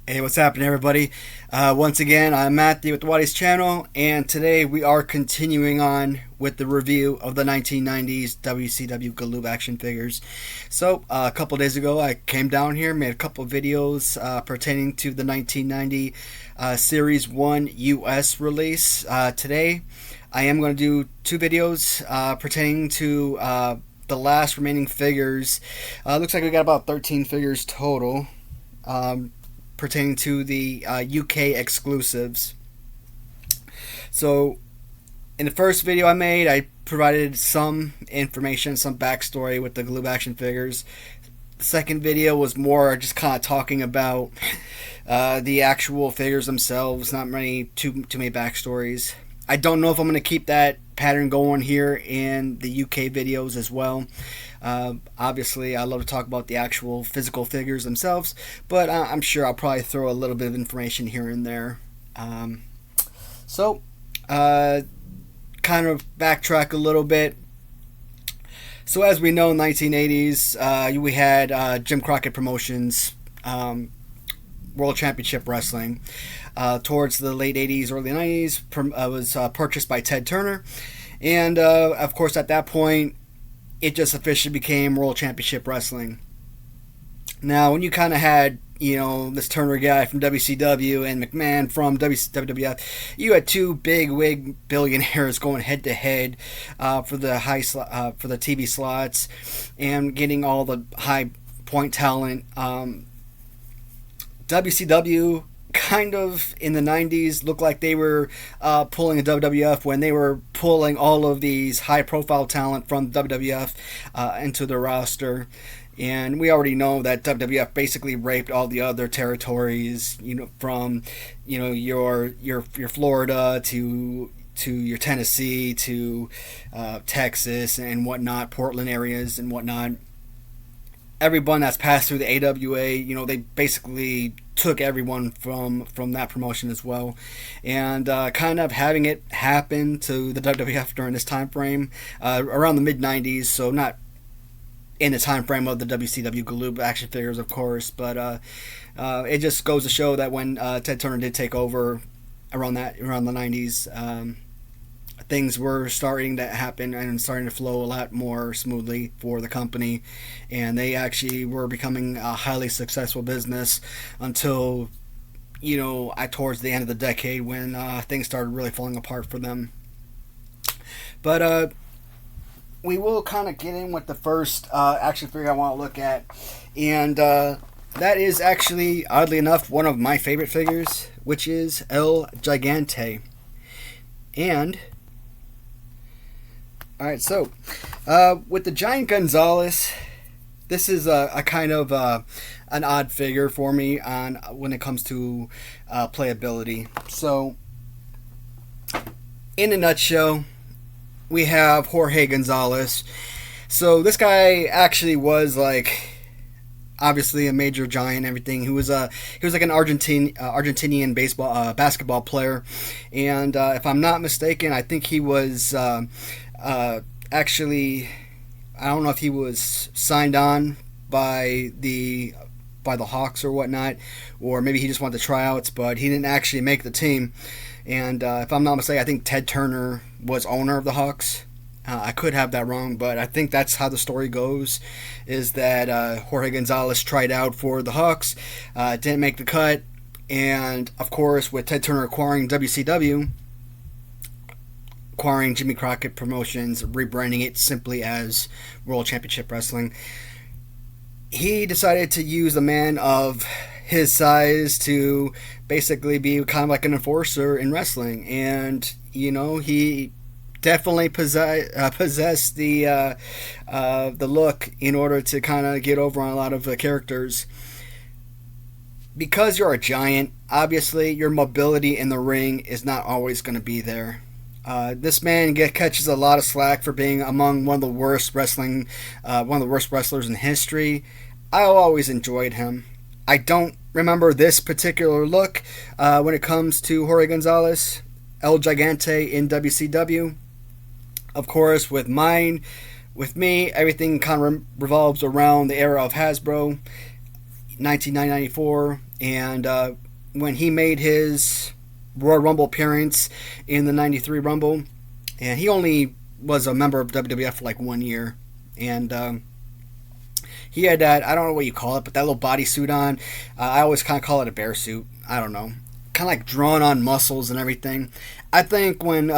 Hey, what's happening, everybody? Once again, I'm Matthew with Watty's channel, and today we are continuing on with the review of the 1990s WCW Galoob action figures. So, a couple days ago, I came down here, made a couple videos pertaining to the 1990 Series 1 US release. Today, I am going to do two videos pertaining to the last remaining figures. Looks like we got about 13 figures total. Pertaining to the UK exclusives. So in the first video I made, I provided some information, some backstory with the Galoob action figures. The second video was more just kind of talking about the actual figures themselves, not too many backstories. I don't know if I'm going to keep that pattern going here in the UK videos as well. Obviously, I love to talk about the actual physical figures themselves, but I'm sure I'll probably throw a little bit of information here and there. So, kind of backtrack a little bit. So, as we know, in the 1980s, we had Jim Crockett Promotions, World Championship Wrestling. Towards the late 80s, early 90s, was purchased by Ted Turner. And, of course, at that point, it just officially became World Championship Wrestling. Now, when you kind of had, this Turner guy from WCW and McMahon from WWF, you had two big wig billionaires going head to head for the for the TV slots and getting all the high point talent. WCW kind of in the 90s looked like they were pulling a WWF when they were pulling all of these high profile talent from WWF into the roster. And we already know that WWF basically raped all the other territories, from your Florida to your Tennessee to Texas and whatnot, Portland areas and whatnot. Everyone that's passed through the AWA, they basically took everyone from that promotion as well, and kind of having it happen to the WWF during this time frame around the mid 90s. So not in the time frame of the WCW Galoob action figures, of course, but it just goes to show that when Ted Turner did take over around the 90s. Things were starting to happen and starting to flow a lot more smoothly for the company, and they actually were becoming a highly successful business until towards the end of the decade when things started really falling apart for them. But we will kind of get in with the first action figure I want to look at, and that is actually, oddly enough, one of my favorite figures, which is El Gigante. And alright, so with the Giant Gonzalez, this is a kind of an odd figure for me on when it comes to playability. So, in a nutshell, we have Jorge Gonzalez. So this guy actually was obviously a major giant and everything. He was like an Argentinian basketball player, and if I'm not mistaken, I think he was actually, I don't know if he was signed on by the Hawks or whatnot, or maybe he just wanted the tryouts, but he didn't actually make the team. And if I'm not mistaken, I think Ted Turner was owner of the Hawks. I could have that wrong, but I think that's how the story goes, is that Jorge Gonzalez tried out for the Hawks, didn't make the cut, and of course with Ted Turner acquiring WCW, acquiring Jimmy Crockett Promotions, rebranding it simply as World Championship Wrestling, he decided to use a man of his size to basically be kind of like an enforcer in wrestling. And he definitely possessed the look in order to kind of get over on a lot of characters. Because you're a giant, obviously your mobility in the ring is not always going to be there. This man catches a lot of slack for being among one of the worst wrestlers in history. I always enjoyed him. I don't remember this particular look when it comes to Jorge Gonzalez, El Gigante in WCW. Of course, with me, everything kind of revolves around the era of Hasbro, 1994, And when he made his Royal Rumble appearance in the '93 Rumble, and he only was a member of WWF for like 1 year, and he had that, I don't know what you call it, but that little bodysuit on. I always kind of call it a bear suit. I don't know, kind of like drawn on muscles and everything. I think when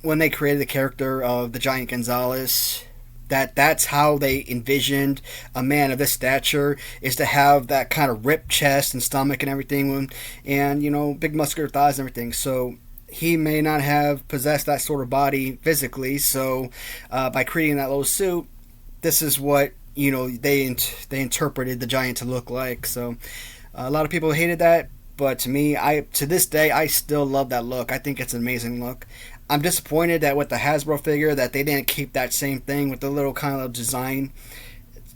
they created the character of the Giant Gonzalez, that's how they envisioned a man of this stature, is to have that kind of ripped chest and stomach and everything, and big muscular thighs and everything. So he may not have possessed that sort of body physically. So by creating that little suit, this is what they interpreted the Giant to look like. So a lot of people hated that, but to this day, I still love that look. I think it's an amazing look. I'm disappointed that with the Hasbro figure that they didn't keep that same thing with the little kind of design.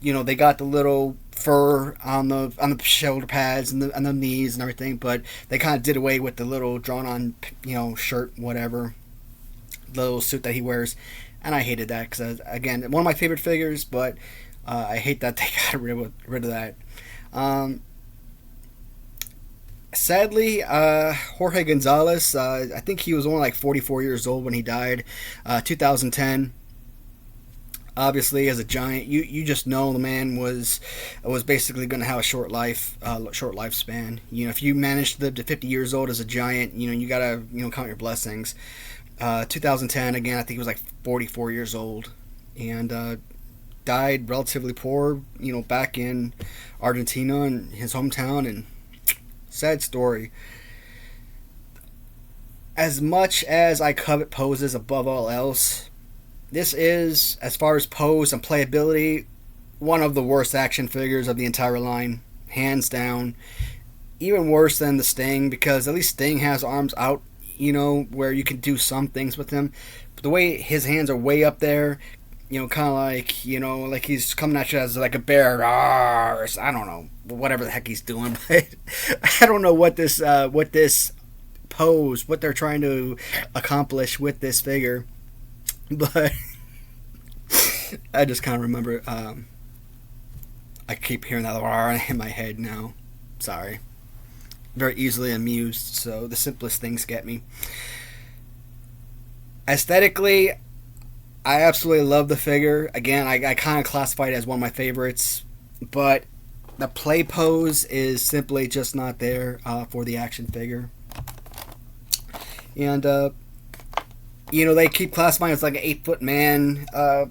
They got the little fur on the shoulder pads and the knees and everything, but they kind of did away with the little drawn on shirt, whatever, little suit that he wears, and I hated that because again, one of my favorite figures, but I hate that they got rid of that. Sadly, Jorge Gonzalez, I think he was only like 44 years old when he died, 2010. Obviously, as a Giant, you just know the man was basically going to have a short lifespan. If you managed to live to 50 years old as a Giant, you gotta count your blessings. 2010, again, I think he was like 44 years old, and died relatively poor. Back in Argentina and his hometown, and sad story. As much as I covet poses above all else, this is, as far as pose and playability, one of the worst action figures of the entire line, hands down. Even worse than the Sting, because at least Sting has arms out, where you can do some things with him. But the way his hands are way up there, kind of like, like he's coming at you as like a bear. Arrgh, I don't know, whatever the heck he's doing. But I don't know what this pose, what they're trying to accomplish with this figure. But I just kind of remember, I keep hearing that in my head now. Sorry. Very easily amused, so the simplest things get me. Aesthetically, I absolutely love the figure. Again, I kind of classify it as one of my favorites, but the play pose is simply just not there for the action figure. And, they keep classifying as like an 8-foot man,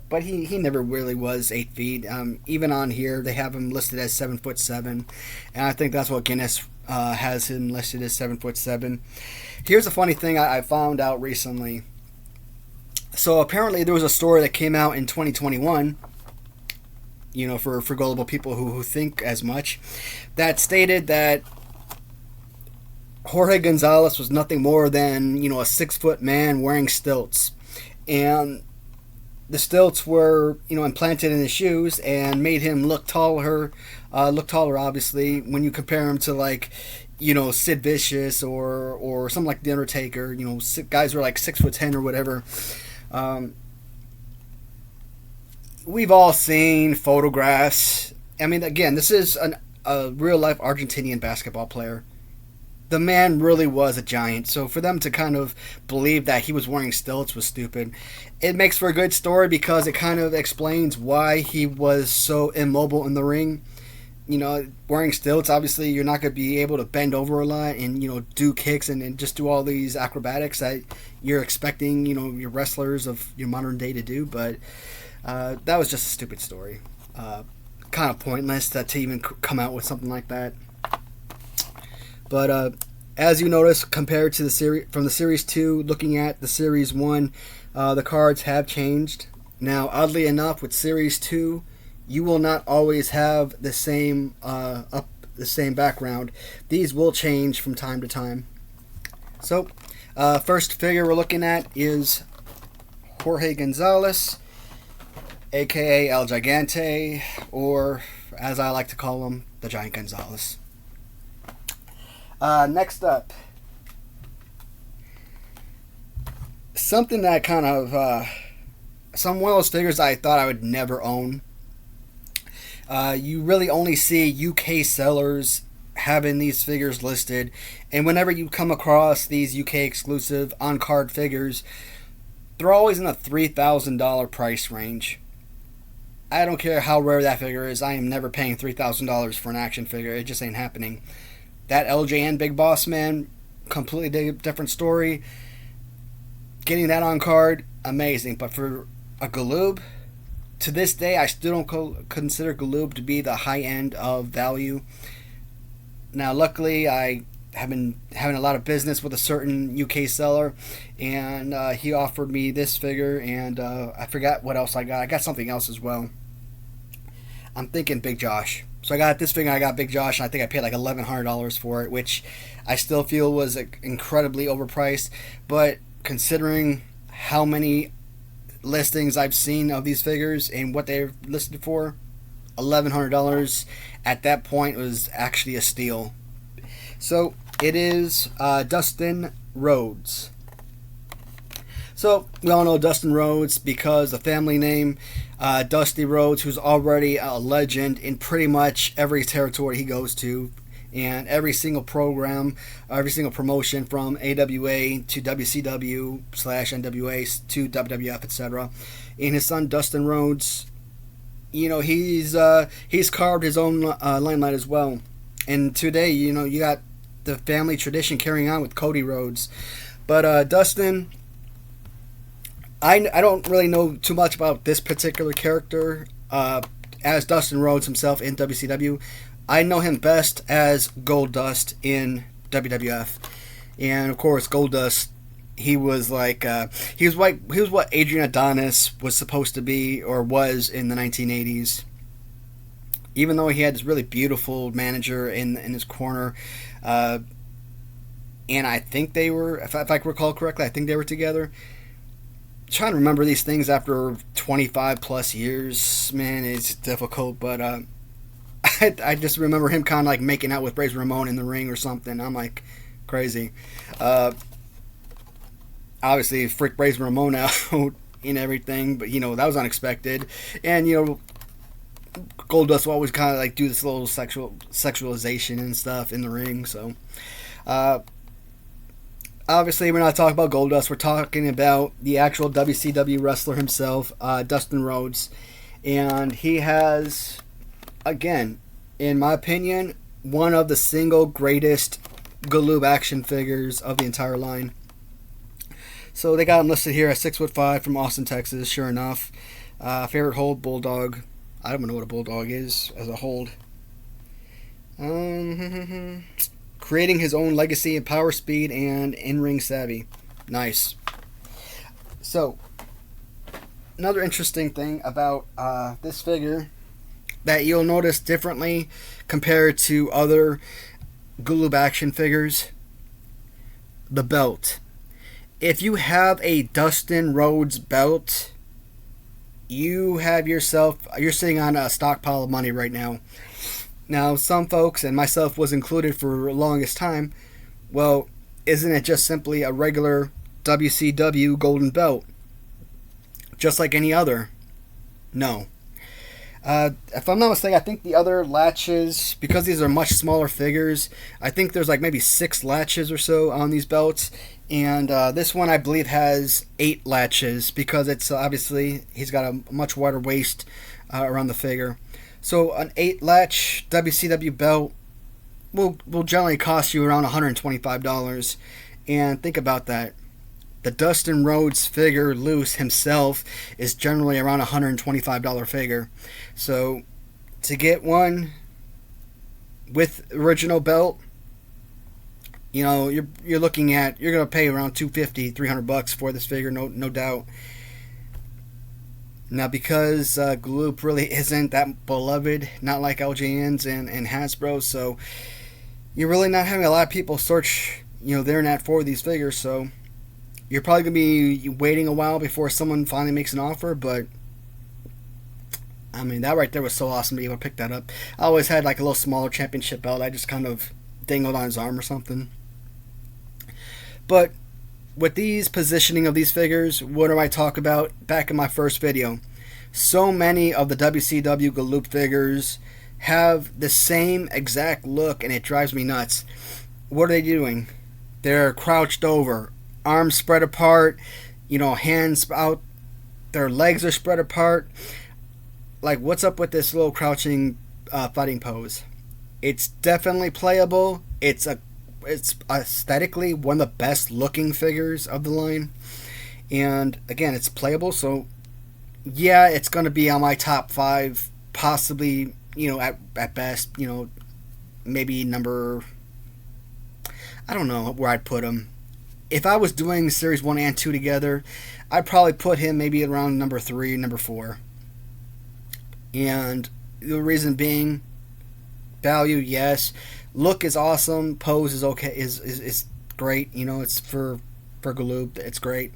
but he never really was 8 feet. Even on here, they have him listed as 7'7", and I think that's what Guinness has him listed as 7'7". Here's a funny thing I found out recently. So apparently there was a story that came out in 2021, for gullible people who think as much, that stated that Jorge Gonzalez was nothing more than, a 6-foot man wearing stilts. And the stilts were, implanted in his shoes and made him look taller, obviously, when you compare him to, like, Sid Vicious or something like The Undertaker. Guys were like 6'10" or whatever. We've all seen photographs. I mean, again, this is a real-life Argentinian basketball player. The man really was a giant, so for them to kind of believe that he was wearing stilts was stupid. It makes for a good story because it kind of explains why he was so immobile in the ring. Wearing stilts, obviously you're not going to be able to bend over a lot and, do kicks and just do all these acrobatics that you're expecting, your wrestlers of your modern day to do. But that was just a stupid story. Kind of pointless to even come out with something like that. But as you notice, compared to the series, from the Series 2, looking at the Series 1, the cards have changed. Now, oddly enough, with Series 2, you will not always have the same background. These will change from time to time. So, first figure we're looking at is Jorge Gonzalez, aka El Gigante, or as I like to call him, the Giant Gonzalez. Next up, something that kind of one of those figures I thought I would never own. You really only see UK sellers having these figures listed, and whenever you come across these UK exclusive on-card figures, they're always in the $3,000 price range. I don't care how rare that figure is, I am never paying $3,000 for an action figure. It just ain't happening. That LJN Big Boss Man, completely different story. Getting that on card, amazing. But for a Galoob, to this day, I still don't consider Galoob to be the high end of value. Now, luckily, I have been having a lot of business with a certain UK seller, and he offered me this figure, and I forgot what else I got. I got something else as well. I'm thinking Big Josh. So I got this figure, I got Big Josh, and I think I paid like $1,100 for it, which I still feel was incredibly overpriced. But considering how many listings I've seen of these figures and what they're listed for, $1,100 at that point was actually a steal. So it is Dustin Rhodes. So we all know Dustin Rhodes because the family name, Dusty Rhodes, who's already a legend in pretty much every territory he goes to, and every single program, every single promotion from AWA to WCW / NWA to WWF, etc. And his son Dustin Rhodes, you know, he's carved his own limelight as well. And today, you know, you got the family tradition carrying on with Cody Rhodes. But Dustin, I don't really know too much about this particular character as Dustin Rhodes himself in WCW. I know him best as Goldust in WWF, and of course Goldust, he was like he was what Adrian Adonis was supposed to be or was in the 1980s. Even though he had this really beautiful manager in his corner, and I think they were, if I recall correctly, I think they were together. Trying to remember these things after 25 plus years, man, it's difficult. But I just remember him kind of like making out with Razor Ramon in the ring or something. I'm like, crazy. Obviously, freaked Razor Ramon out and everything, but you know that was unexpected. And you know, Goldust will always kind of like do this little sexualization and stuff in the ring. So, obviously, we're not talking about Goldust. We're talking about the actual WCW wrestler himself, Dustin Rhodes. And he has, again, in my opinion, one of the single greatest Galoob action figures of the entire line. So they got him listed here at 6'5" from Austin, Texas, sure enough. Favorite hold, Bulldog. I don't know what a Bulldog is as a hold. Creating his own legacy in power, speed, and in-ring savvy. Nice. So, another interesting thing about this figure that you'll notice differently compared to other Galoob action figures, the belt. If you have a Dustin Rhodes belt, you have yourself, you're sitting on a stockpile of money right now. Now, some folks, and myself was included for the longest time, well, isn't it just simply a regular WCW golden belt? Just like any other? No. If I'm not mistaken, I think the other latches, because these are much smaller figures, I think there's like maybe 6 latches or so on these belts. And this one, I believe, has 8 latches because it's obviously, he's got a much wider waist around the figure. So an 8-latch WCW belt will generally cost you around $125. And think about that. The Dustin Rhodes figure loose himself is generally around a $125 figure. So to get one with original belt, you know, you're looking at, you're going to pay around $250, $300 for this figure, no doubt. Now, because Galoob really isn't that beloved, not like LJNs and Hasbro, so you're really not having a lot of people search, you know, the internet for these figures, so you're probably going to be waiting a while before someone finally makes an offer, but I mean, that right there was so awesome to be able to pick that up. I always had like a little smaller championship belt I just kind of dangled on his arm or something. But with these positioning of these figures, what do I talk about back in my first video? So many of the WCW Galoob figures have the same exact look, and it drives me nuts. What are they doing? They're crouched over, arms spread apart, hands out, their legs are spread apart. Like, what's up with this little crouching fighting pose? It's definitely playable. It's aesthetically one of the best looking figures of the line. And again, it's playable, so yeah, it's going to be on my top 5, possibly, at best, maybe number, I don't know where I'd put him. If I was doing Series 1 and 2 together, I'd probably put him maybe around number 3, number 4. And the reason being, value, yes. Look is awesome. Pose is okay. Is great. It's for Galoob. It's great.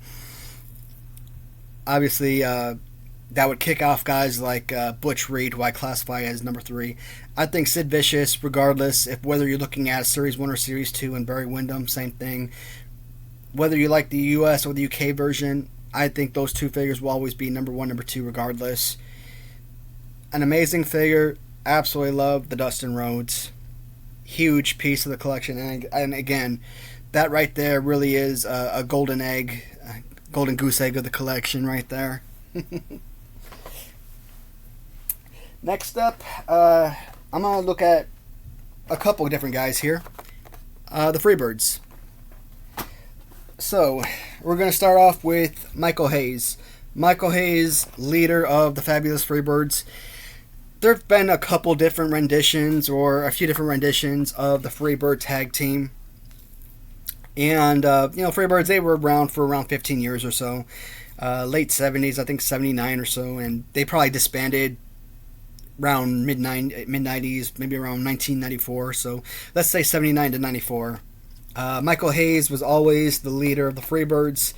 Obviously, that would kick off guys like Butch Reed, who I classify as number 3. I think Sid Vicious, regardless, if whether you're looking at Series 1 or Series 2, and Barry Windham, same thing. Whether you like the US or the UK version, I think those two figures will always be number 1, number 2, regardless. An amazing figure. Absolutely love the Dustin Rhodes. Huge piece of the collection. And again, that right there really is a golden egg, golden goose egg of the collection right there. Next up, I'm going to look at a couple of different guys here. The Freebirds. So, we're going to start off with Michael Hayes. Michael Hayes, leader of the Fabulous Freebirds. There have been a couple different renditions, or a few different renditions of the Freebird tag team. And, Freebirds, they were around for around 15 years or so. Late 70s, I think 79 or so. And they probably disbanded around mid-90s, maybe around 1994. So, let's say 79 to 94. Michael Hayes was always the leader of the Freebirds,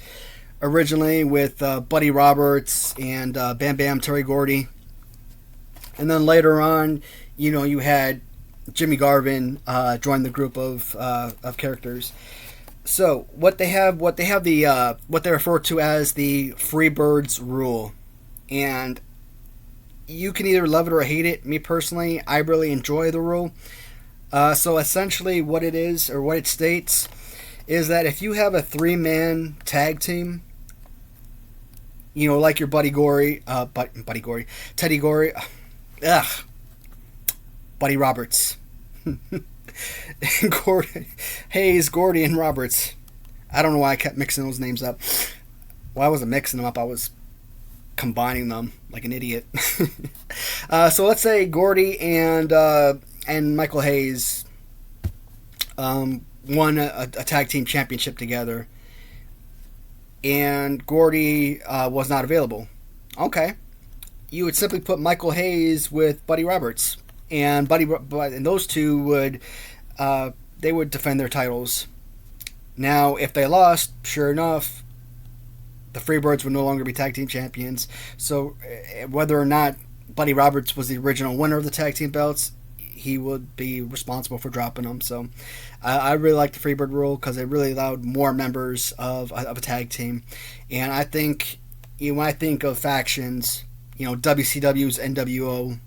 originally with Buddy Roberts and Bam Bam Terry Gordy. And then later on, you had Jimmy Garvin join the group of characters. So what they refer to as the Freebirds rule, and you can either love it or hate it. Me personally, I really enjoy the rule. So essentially, what it is, or what it states, is that if you have a 3-man tag team, like your Teddy Gordy, Buddy Roberts, Hayes, Gordy, and Roberts. I don't know why I kept mixing those names up. Well, I wasn't mixing them up. I was combining them like an idiot. So let's say Gordy and Michael Hayes won a tag team championship together, and Gordy was not available. Okay, you would simply put Michael Hayes with Buddy Roberts, and those two would defend their titles. Now, if they lost, sure enough, the Freebirds would no longer be tag team champions. So, whether or not Buddy Roberts was the original winner of the tag team belts, he would be responsible for dropping them. So I really like the Freebird rule because it really allowed more members of a tag team. And I think, when I think of factions, WCW's NWO,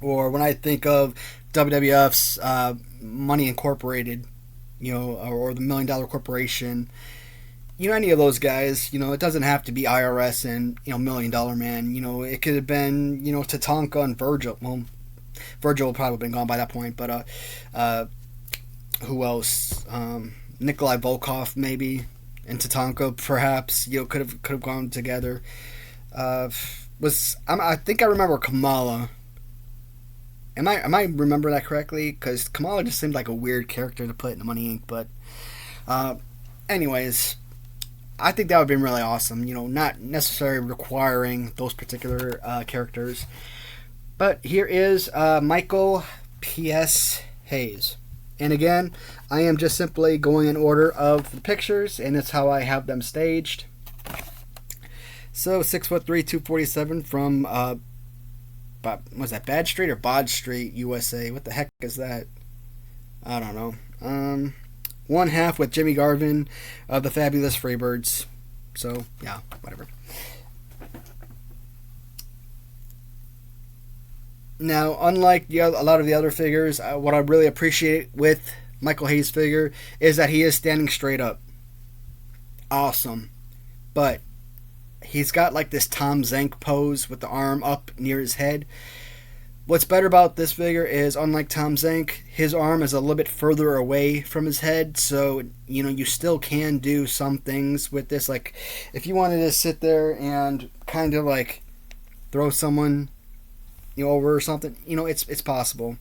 or when I think of WWF's Money Incorporated, or the $1 Million Corporation, any of those guys, it doesn't have to be IRS and, $1 Million Man. It could have been, Tatanka and Virgil. Well, Virgil would probably have been gone by that point, but who else? Nikolai Volkov maybe, and Tatanka perhaps could have gone together. I think I remember Kamala. Am I remember that correctly? Because Kamala just seemed like a weird character to put in Money Inc. But anyways, I think that would have been really awesome. Not necessarily requiring those particular characters. But here is Michael P.S. Hayes. And again, I am just simply going in order of the pictures, and that's how I have them staged. So, 6'3", 247 from, was that Bad Street or Bod Street, USA? What the heck is that? I don't know. One half with Jimmy Garvin of the Fabulous Freebirds. So, yeah, whatever. Now, unlike a lot of the other figures, what I really appreciate with Michael Hayes' figure is that he is standing straight up. Awesome. But he's got like this Tom Zank pose with the arm up near his head. What's better about this figure is, unlike Tom Zank, his arm is a little bit further away from his head, so you still can do some things with this. Like if you wanted to sit there and kind of like throw someone over or something, it's possible.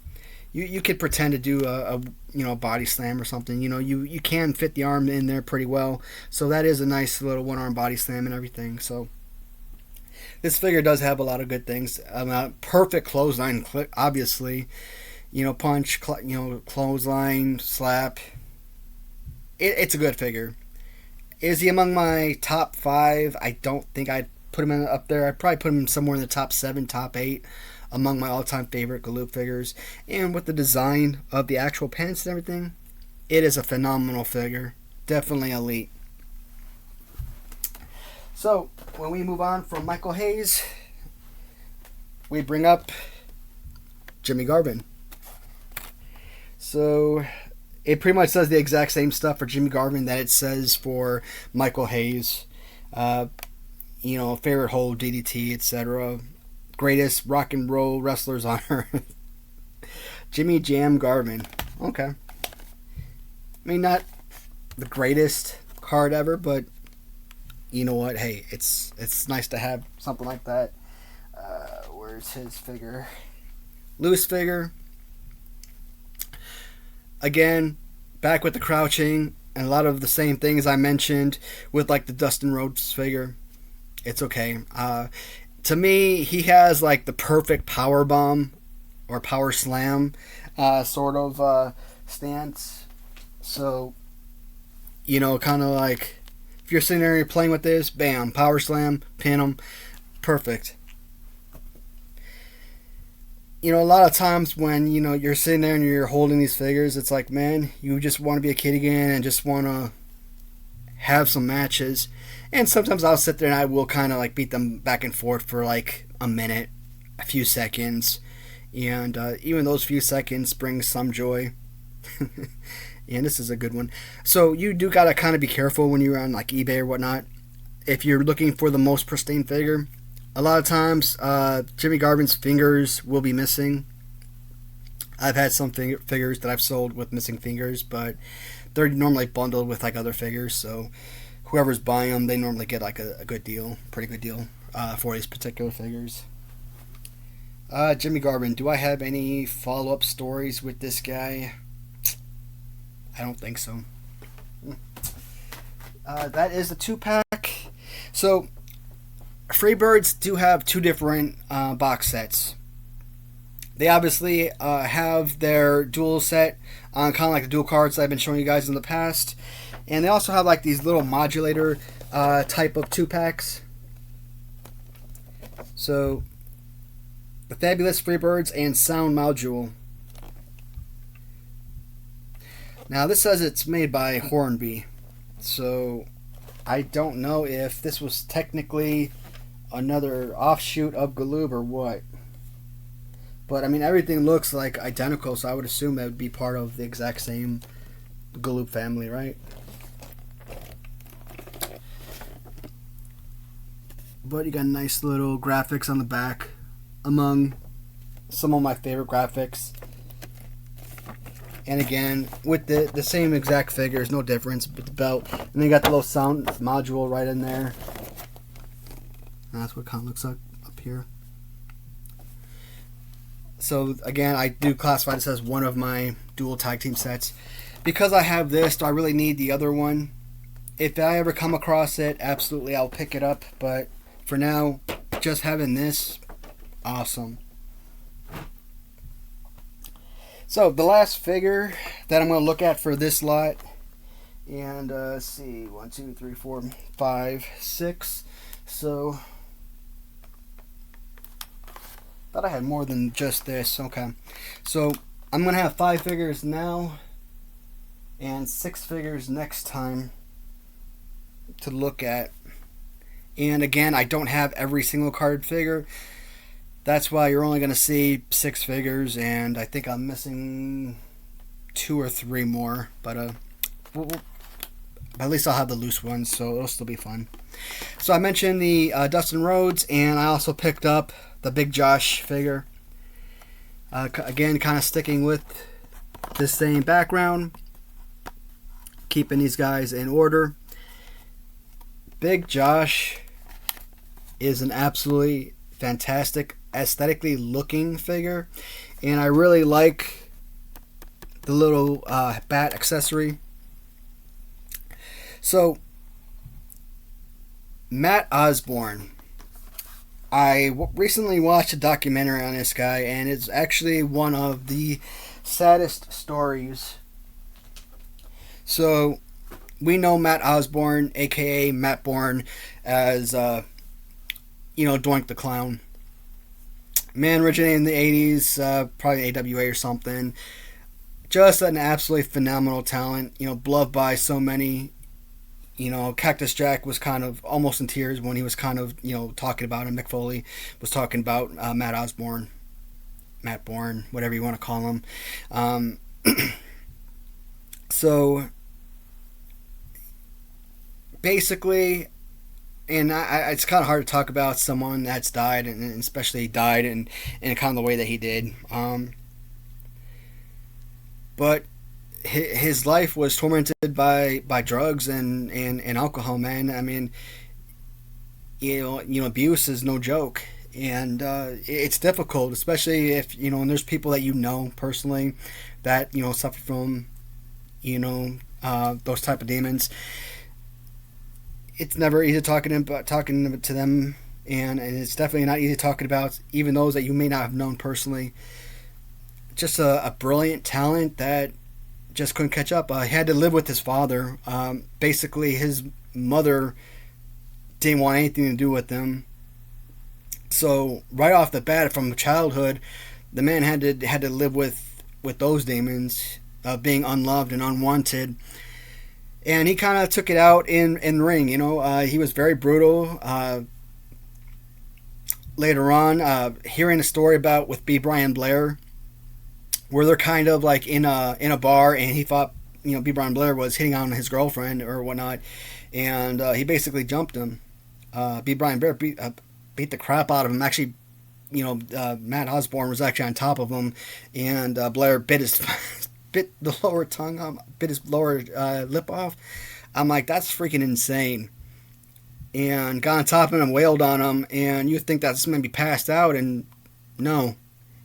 You could pretend to do a body slam or something. You can fit the arm in there pretty well, so that is a nice little one arm body slam and everything. So this figure does have a lot of good things. Perfect clothesline, obviously. Punch, clothesline, slap. It's a good figure. Is he among my top 5? I don't think I'd put him up there. I'd probably put him somewhere in the top 7, top 8 among my all-time favorite Galoob figures. And with the design of the actual pants and everything, it is a phenomenal figure. Definitely elite. So, when we move on from Michael Hayes, we bring up Jimmy Garvin. So, it pretty much says the exact same stuff for Jimmy Garvin that it says for Michael Hayes. Favorite hold, DDT, etc. Greatest rock and roll wrestlers on earth. Jimmy Jam Garvin. Okay. I mean, not the greatest card ever, but you know what? Hey, it's nice to have something like that. Where's his figure? Loose figure. Again, back with the crouching and a lot of the same things I mentioned with like the Dustin Rhodes figure. It's okay. To me, he has like the perfect power bomb or power slam sort of stance. So, kind of like if you're sitting there and you're playing with this, bam, power slam, pin him, perfect. A lot of times when, you're sitting there and you're holding these figures, it's like, man, you just want to be a kid again and just want to have some matches. And sometimes I'll sit there and I will kind of like beat them back and forth for like a minute, a few seconds. And even those few seconds bring some joy. And this is a good one. So you do got to kind of be careful when you're on like eBay or whatnot. If you're looking for the most pristine figure, a lot of times Jimmy Garvin's fingers will be missing. I've had some figures that I've sold with missing fingers, but they're normally bundled with like other figures. So whoever's buying them, they normally get like a good deal, pretty good deal for these particular figures. Jimmy Garvin, do I have any follow-up stories with this guy? I don't think so. That is the 2-pack. So, Freebirds do have 2 different box sets. They obviously have their dual set, kind of like the dual cards that I've been showing you guys in the past. And they also have like these little modulator type of 2-packs. So, the Fabulous Freebirds and Sound Module. Now, this says it's made by Hornby. So, I don't know if this was technically another offshoot of Galoob or what. But, I mean, everything looks like identical, so I would assume that would be part of the exact same Galoob family, right? But you got nice little graphics on the back, among some of my favorite graphics. And again, with the same exact figures, no difference with the belt. And then you got the little sound module right in there. And that's what it kind of looks like up here. So again, I do classify this as one of my dual tag team sets. Because I have this, do I really need the other one? If I ever come across it, absolutely I'll pick it up. But for now, just having this, awesome. So, the last figure that I'm going to look at for this lot, and let's see, 1, 2, 3, 4, 5, 6. So, thought I had more than just this. Okay. So, I'm going to have 5 figures now, and 6 figures next time to look at. And again, I don't have every single card figure. That's why you're only going to see six figures, and I think I'm missing two or three more. But at least I'll have the loose ones, so it'll still be fun. So I mentioned the Dustin Rhodes, and I also picked up the Big Josh figure. Again, kind of sticking with the same background, keeping these guys in order. Big Josh is an absolutely fantastic, aesthetically looking figure, and I really like the little bat accessory. So, Matt Osborne. I recently watched a documentary on this guy, and it's actually one of the saddest stories. So, we know Matt Osborne, aka Matt Bourne, as Doink the Clown. Man originated in the 80s, probably AWA or something. Just an absolutely phenomenal talent, beloved by so many. Cactus Jack was kind of almost in tears when he was kind of, talking about him. Mick Foley was talking about Matt Osborne, Matt Bourne, whatever you want to call him. So, basically, and it's kind of hard to talk about someone that's died, and especially died in kind of the way that he did. But his life was tormented by drugs and alcohol, man. I mean, abuse is no joke, and it's difficult, especially if and there's people that personally that suffer from those type of demons. It's never easy talking to them, and it's definitely not easy talking about even those that you may not have known personally. Just a brilliant talent that just couldn't catch up. He had to live with his father. Basically, his mother didn't want anything to do with him. So right off the bat, from childhood, the man had to live with those demons of being unloved and unwanted. And he kind of took it out in the ring. He was very brutal. Later on, hearing a story about with B. Brian Blair, where they're kind of like in a bar, and he thought B. Brian Blair was hitting on his girlfriend or whatnot, and he basically jumped him. B. Brian Blair beat the crap out of him. Actually, Matt Osborne was actually on top of him, and Blair bit the lower tongue, bit his lower lip off. I'm like, that's freaking insane. And got on top of him and wailed on him, and you think that's maybe passed out, and no.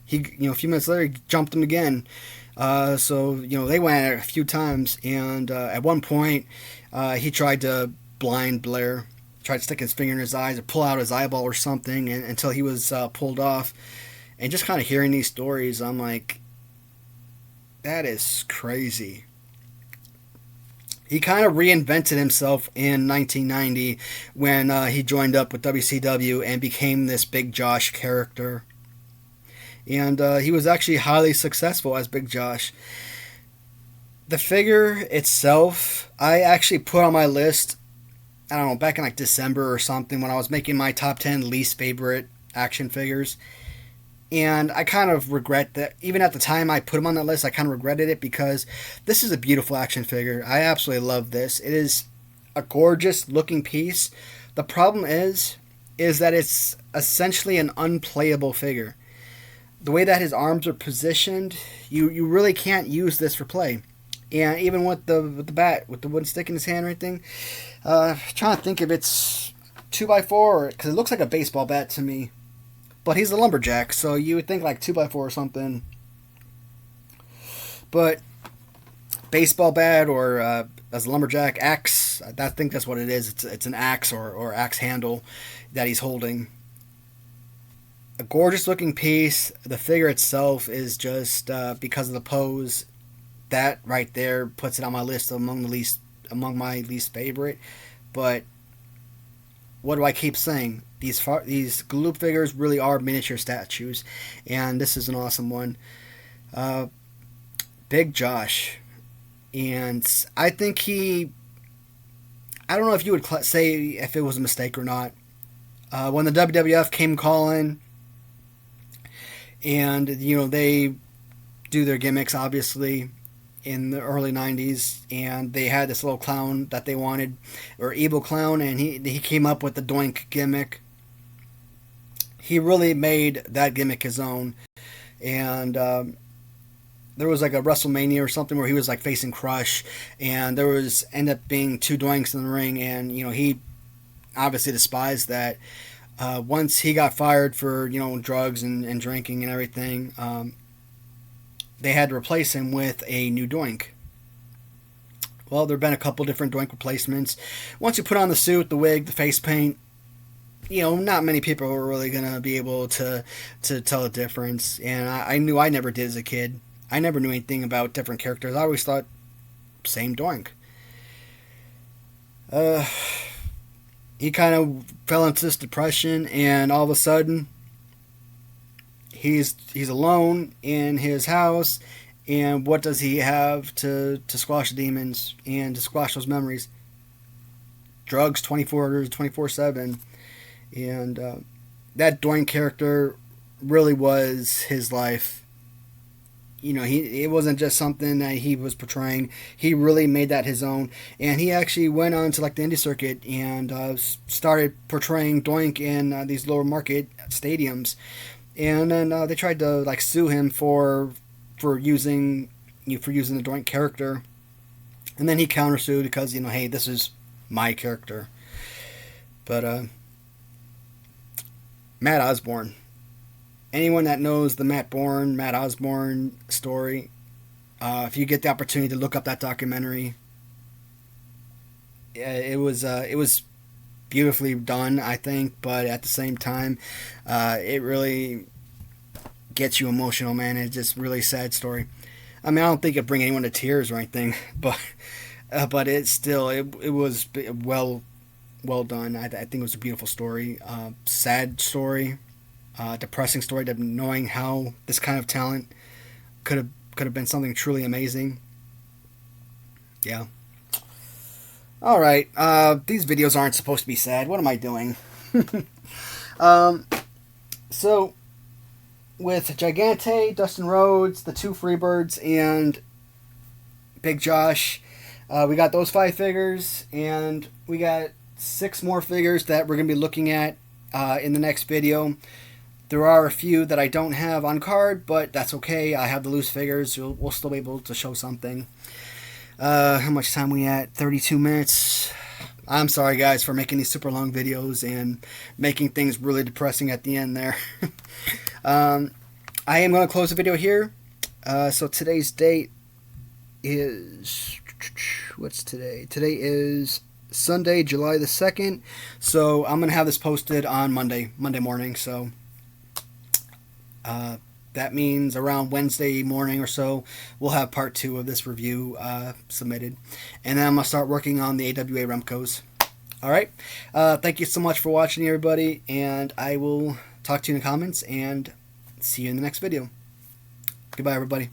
He, a few minutes later, he jumped him again. So they went at it a few times, and at one point, he tried to blind Blair, tried to stick his finger in his eyes or pull out his eyeball or something, until he was pulled off. And just kind of hearing these stories, I'm like, that is crazy. He kind of reinvented himself in 1990 when he joined up with WCW and became this Big Josh character. And he was actually highly successful as Big Josh. The figure itself, I actually put on my list, I don't know, back in like December or something, when I was making my top 10 least favorite action figures. And I kind of regret that. Even at the time I put him on that list, I kind of regretted it, because this is a beautiful action figure. I absolutely love this. It is a gorgeous looking piece. The problem is that it's essentially an unplayable figure. The way that his arms are positioned, you really can't use this for play. And even with the bat, with the wooden stick in his hand or anything, trying to think if it's 2x4, because it looks like a baseball bat to me. But he's a lumberjack, so you would think like 2x4 or something. But baseball bat or as a lumberjack axe, I think that's what it is. It's an axe or axe handle that he's holding. A gorgeous looking piece. The figure itself is just because of the pose, that right there puts it on my list among my least favorite. But what do I keep saying? These Galoob figures really are miniature statues, and this is an awesome one. Big Josh, and I think I don't know if you would say if it was a mistake or not. When the WWF came calling, And, you know, they do their gimmicks, obviously, in the early 90s, and they had this little clown that they wanted, or evil clown, and he came up with the Doink gimmick. He really made that gimmick his own. And there was like a WrestleMania or something where he was like facing Crush, and there was end up being two Doinks in the ring, and, you know, he obviously despised that. Once he got fired for, you know, drugs and drinking and everything, they had to replace him with a new Doink. Well, there have been a couple different Doink replacements. Once you put on the suit, the wig, the face paint, you know, not many people were really going to be able to tell the difference. And I knew I never did as a kid. I never knew anything about different characters. I always thought, same Doink. He kind of fell into this depression, and all of a sudden, he's alone in his house, and what does he have to squash the demons and to squash those memories? Drugs 24/7. And that Doink character really was his life. You know, it wasn't just something that he was portraying. He really made that his own, and he actually went on to like the indie circuit and started portraying Doink in these lower market stadiums. And then they tried to like sue him for using the Doink character, and then he countersued because, you know, hey, this is my character. But Matt Osborne. Anyone that knows the Matt Osborne story, if you get the opportunity to look up that documentary, it was beautifully done, I think, but at the same time, it really gets you emotional, man. It's just really sad story. I mean, I don't think it'd bring anyone to tears or anything, but it's still it was well done. I think it was a beautiful story, sad story. Depressing story, to knowing how this kind of talent could have been something truly amazing. Yeah. All right. These videos aren't supposed to be sad. What am I doing? So with Gigante, Dustin Rhodes, the two Freebirds, and Big Josh, we got those 5 figures, and we got 6 more figures that we're gonna be looking at in the next video. There are a few that I don't have on card, but that's okay. I have the loose figures. We'll still be able to show something. How much time we at? 32 minutes. I'm sorry, guys, for making these super long videos and making things really depressing at the end there. I am going to close the video here. So today's date is... What's today? Today is Sunday, July the 2nd. So I'm going to have this posted on Monday morning. So... that means around Wednesday morning or so, we'll have part 2 of this review submitted. And then I'm going to start working on the AWA Remcos. Alright, thank you so much for watching, everybody, and I will talk to you in the comments and see you in the next video. Goodbye, everybody.